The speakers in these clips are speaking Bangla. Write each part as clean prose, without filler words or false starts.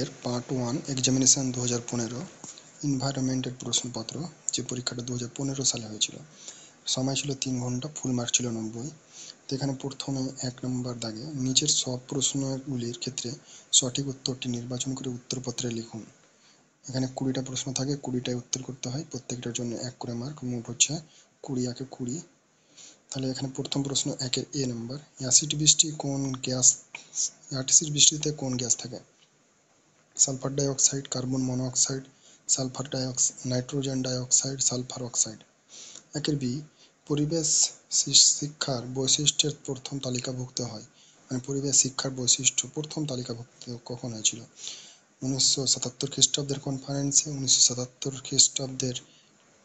এর পার্ট 1 এক্সামিনেশন 2015 এনভায়রনমেন্টের প্রশ্নপত্র, যে পরীক্ষাটা 2015 সালে হয়েছিল। সময় ছিল 3 ঘন্টা, ফুল মার্ক ছিল 90। তো এখানে প্রথমে 1 নম্বর দাগে নিচের সব প্রশ্নগুলির ক্ষেত্রে সঠিক উত্তরটি নির্বাচন করে উত্তরপত্রে লিখুন। এখানে 20টা প্রশ্ন থাকে, 20টাই উত্তর করতে হয়, প্রত্যেকটার জন্য 1 করে মার্ক, মোট হচ্ছে 20 একে 20। তাহলে এখানে প্রথম প্রশ্ন 1-এর এ নম্বর, অ্যাসিড বৃষ্টিতে কোন গ্যাস থাকে? Sulphur dioxide, carbon monoxide, sulphur nitrogen dioxide, sulphur oxide. 1-এর বি, পরিবেশ শিক্ষার বৈশিষ্ট্যের প্রথম তালিকাভুক্ত হয়, মানে পরিবেশ শিক্ষার বৈশিষ্ট্য প্রথম তালিকাভুক্ত কখন হয়েছিল? 1977 খ্রিস্টাব্দের কনফারেন্সে, 1977 খ্রিস্টাব্দের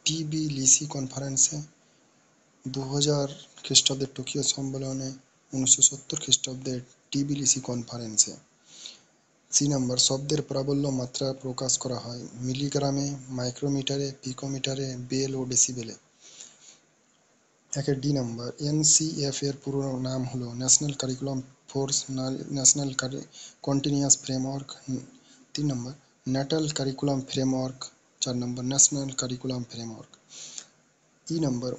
টিবিলিসি কনফারেন্সে, 2000 খ্রিস্টাব্দের টোকিও সম্মেলনে, 1970 খ্রিস্টাব্দের টিবিলিসি কনফারেন্সে। সি নম্বর, শব্দের প্রাবল্য মাত্রা প্রকাশ করা হয় মিলিগ্রামে, মাইক্রোমিটারে, পিকোমিটারে, বেল ও ডেসিবেলে। 1-এর ডি নম্বর, এনসিএফ এর পুরো নাম হলো national curriculum for national continuous framework. 3 number, natal curriculum framework. 4 number, national curriculum framework. ই নম্বর,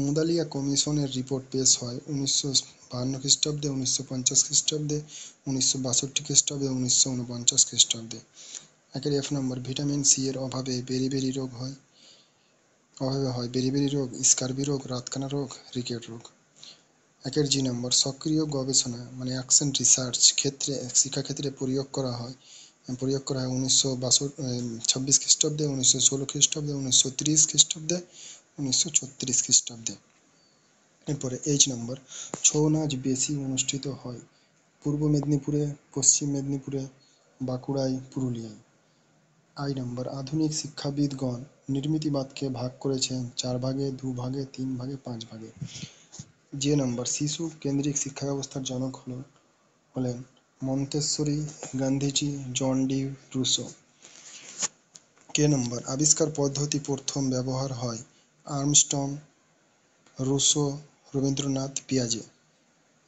মুদালিয়া কমিশনের রিপোর্ট পেশ হয় 1952 খ্রিস্টাব্দে, 1950 খ্রিস্টাব্দে, 1962 খ্রিস্টাব্দে, 1949 খ্রিস্টাব্দে। 1-এর এফ নম্বর, ভিটামিন সি এর অভাবে বেরি রোগ হয় বেরি রোগ, স্কারবি রোগ, রাতকানা রোগ, রিকেট রোগ। 1-এর জি নম্বর, সক্রিয় গবেষণা মানে অ্যাকশন রিসার্চ শিক্ষাক্ষেত্রে প্রয়োগ করা হয় 1926 খ্রিস্টাব্দে, 1916 খ্রিস্টাব্দে, 1930 খ্রিস্টাব্দে, 1936 খ্রিস্টাব্দে। এরপরে এইচ নম্বর, ছৌ নাচ বেশি অনুষ্ঠিত হয় পূর্ব মেদিনীপুরে, পশ্চিম মেদিনীপুরে, বাঁকুড়ায়, পুরুলিয়ায়। আই নম্বর, আধুনিক শিক্ষাবিদগণ নির্মিতিবাদকে ভাগ করেছেন 4 ভাগে, 2 ভাগে, 3 ভাগে, 5 ভাগে। যে নম্বর, শিশু কেন্দ্রিক শিক্ষা ব্যবস্থার জনক হলেন মন্তেশ্বরী, গান্ধীজি, জন ডি রুসো। কে নম্বর, আবিষ্কার পদ্ধতি প্রথম ব্যবহার হয় আর্মস্ট্রং, রুসো, রবীন্দ্রনাথ, পিয়াজে।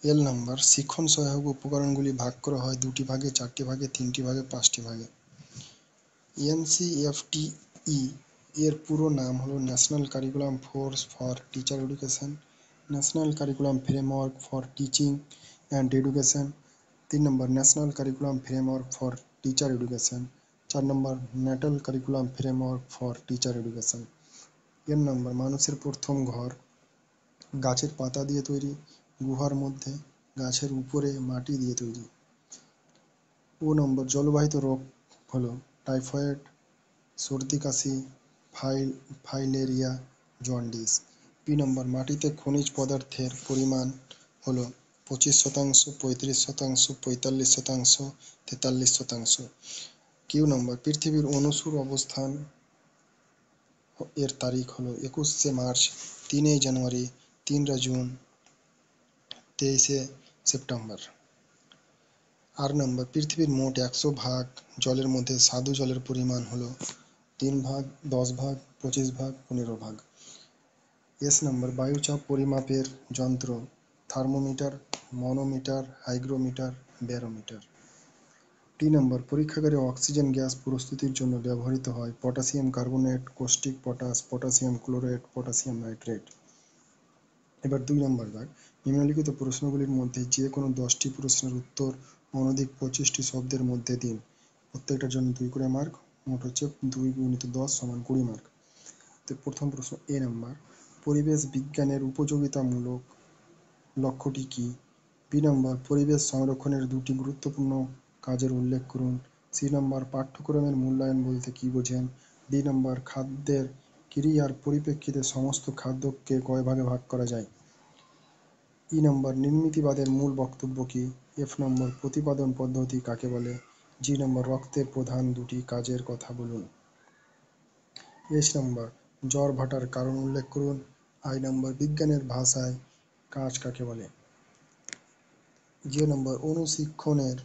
এল নম্বর, শিক্ষণ সহায়ক উপকরণগুলি ভাগ করা হয় 2টি ভাগে, 4টি ভাগে, 3টি ভাগে, 5টি ভাগে। এনসিএফটি-ই এর পুরো নাম হলো national curriculum for teacher education, national curriculum framework for teaching and education. 3 number, national curriculum framework for teacher education. 4 number, natal curriculum framework for teacher education. এর নম্বর, মানুষের প্রথম ঘর গাছের পাতা দিয়ে তৈরি, গুহার মধ্যে, গাছের উপরে, মাটি দিয়ে তৈরি। ও নম্বর, জলবাহিত রোগ হলো টাইফয়েড, সর্দি কাশি, ফাইলেরিয়া, জন্ডিস। পি নম্বর, মাটিতে খনিজ পদার্থের পরিমাণ হলো 25%, 35%, 45%, 43%। কিউ নম্বর, পৃথিবীর অনুসুর অবস্থান এর তারিখ হলো 21শে মার্চ, 3 জানুয়ারি, 3 জুন, 23 সেপ্টেম্বর। আর নম্বর, পৃথিবীর মোট 100 ভাগ জলের মধ্যে স্বাদু জলের পরিমাণ হলো 3 ভাগ, 10 ভাগ, 25 ভাগ, 15 ভাগ। এস নম্বর, বায়ুচাপ পরিমাপের যন্ত্র থার্মোমিটার, মনোমিটার, হাইগ্রোমিটার, ব্যারোমিটার। টি নম্বর, পরীক্ষাগারে অক্সিজেন গ্যাস প্রস্তুতির জন্য ব্যবহৃত হয় potassium carbonate, কৌষ্টিক potash, potassium chlorate, potassium nitrate. এবার 2 নম্বর ভাগ, নিম্নলিখিত প্রশ্নগুলির মধ্যে যে কোনো 10টি প্রশ্নের উত্তর অনধিক 25টি শব্দের মধ্যে দিন। প্রত্যেকটার জন্য 2 করে মার্ক, মোট হচ্ছে 2 × 10 = 20 মার্ক। তো প্রথম প্রশ্ন এ নম্বর, পরিবেশ বিজ্ঞানের উপযোগিতামূলক লক্ষ্যটি কি? বি নম্বর, পরিবেশ সংরক্ষণের 2টি গুরুত্বপূর্ণ কাজের উল্লেখ করুন। সি নম্বর, পাঠ্যক্রমের মূল্যায়ন বলতে কি বোঝেন? ডি নম্বর, খাদ্যের ক্রিয়ার পরিপ্রেক্ষিতে সমস্ত খাদ্যকে কয় ভাগে ভাগ করা যায়? ই নম্বর, নির্মিতিবাদের মূল বক্তব্য কি? এফ নম্বর, প্রতিপাদন পদ্ধতি কাকে বলে? জি নম্বর, রক্তের প্রধান 2টি কাজের কথা বলুন। এস নম্বর, জ্বর ভাটার কারণ উল্লেখ করুন। আই নম্বর, বিজ্ঞানের ভাষায় কাজ কাকে বলে? যে নম্বর, অনুশিক্ষণের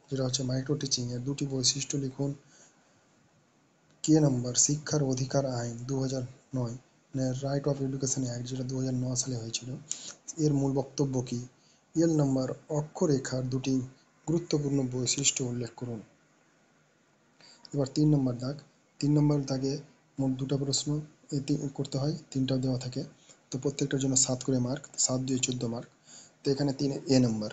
যেটা হচ্ছে মাইক্রো টিচিং এর 2টি বৈশিষ্ট্য লিখুন। কে নম্বর, শিক্ষার অধিকার আইন 2009, রাইট অফ এডুকেশন অ্যাক্ট যেটা 2009 সালে হয়েছিল, এর মূল বক্তব্য কি? এল নম্বর, অক্ষরেখার 2টি গুরুত্বপূর্ণ বৈশিষ্ট্য উল্লেখ করুন। এবার 3 নম্বর দাগ, 3 নম্বর দাগে মোট 2টা প্রশ্ন করতে হয়, 3টাও দেওয়া থাকে। তো প্রত্যেকটার জন্য 7 করে মার্ক, 7 দিয়ে 14 মার্ক। তো এখানে 3 এ নম্বর,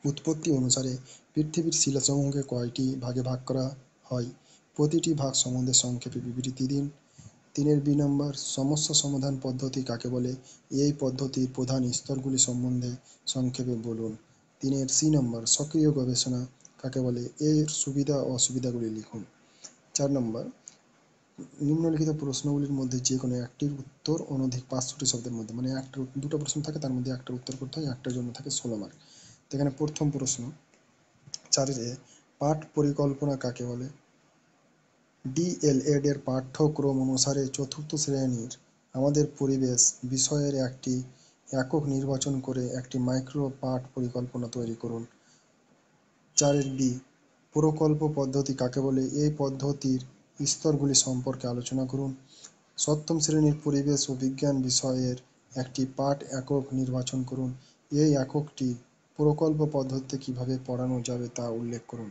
উৎপত্তি অনুসারে পৃথিবীর শিলাসমূহকে কয়টি ভাগে ভাগ করা হয়? প্রতিটি ভাগ সম্বন্ধে সংক্ষেপে বিবৃতি দিন। 3 বি নম্বর, সমস্যা সমাধান পদ্ধতি কাকে বলে? এই পদ্ধতির প্রধান স্তরগুলি সম্বন্ধে সংক্ষেপে বলুন। 3 সি নম্বর, সক্রিয় গবেষণা কাকে বলে? এর সুবিধা ও অসুবিধাগুলি লিখুন। 4 নম্বর, নিম্নলিখিত প্রশ্নগুলির মধ্যে যে কোনো একটির উত্তর অনধিক 500টি শব্দের মধ্যে, মানে একটা 2টা প্রশ্ন থাকে, তার মধ্যে একটার উত্তর করতে হয়, একটার জন্য থাকে 16 মার্ক। তো এখানে প্রথম প্রশ্ন 4 এ, পাঠ পরিকল্পনা কাকে বলে? ডিএলএড এর পাঠ্যক্রম অনুসারে চতুর্থ শ্রেণীর আমাদের পরিবেশ বিষয়ের একটি একক নির্বাচন করে একটি মাইক্রো পাঠ পরিকল্পনা তৈরি করুন। 4 বি, প্রকল্প পদ্ধতি কাকে বলে? এই পদ্ধতির স্তরগুলি সম্পর্কে আলোচনা করুন। সপ্তম শ্রেণীর পরিবেশ ও বিজ্ঞান বিষয়ের একটি পাঠ একক নির্বাচন করুন। এই এককটি প্রকল্প পদ্ধতিতে কিভাবে পড়ানো যাবে তা উল্লেখ করুন।